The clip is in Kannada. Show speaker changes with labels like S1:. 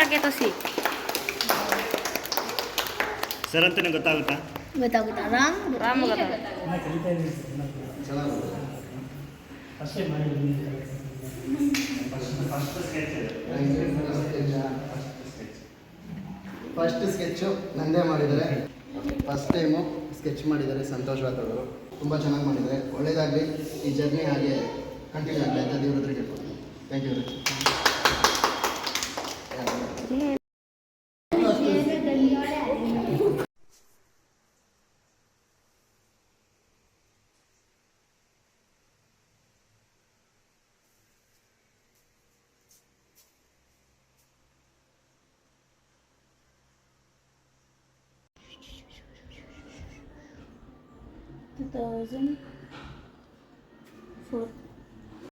S1: ಸಾಕೇತೋ ಸಿ
S2: ಸರ್ ಅಂತಾನೆ ಗೊತ್ತಾಗುತ್ತಾ?
S1: ಗೊತ್ತಾಗುತ್ತಾ? ರಾಮ್ ಗೊತ್ತಾಗುತ್ತೆ.
S3: ಫಸ್ಟ್ ಸ್ಕೆಚ್ಚು ನಂದೇ ಮಾಡಿದ್ದಾರೆ. ಫಸ್ಟ್ ಟೈಮು ಸ್ಕೆಚ್ ಮಾಡಿದ್ದಾರೆ ಸಂತೋಷ್ ರಾಥೋಡ್. ತುಂಬ ಚೆನ್ನಾಗಿ ಮಾಡಿದ್ದಾರೆ. ಒಳ್ಳೆಯದಾಗಲಿ, ಈ ಜರ್ನಿ ಹಾಗೆ ಕಂಟಿನ್ಯೂ ಆಗಲಿ ಅಂತ ದೇವ್ರ ಹತ್ರ ಕೇಳ್ಕೊತೀನಿ. Thank you.
S1: $2004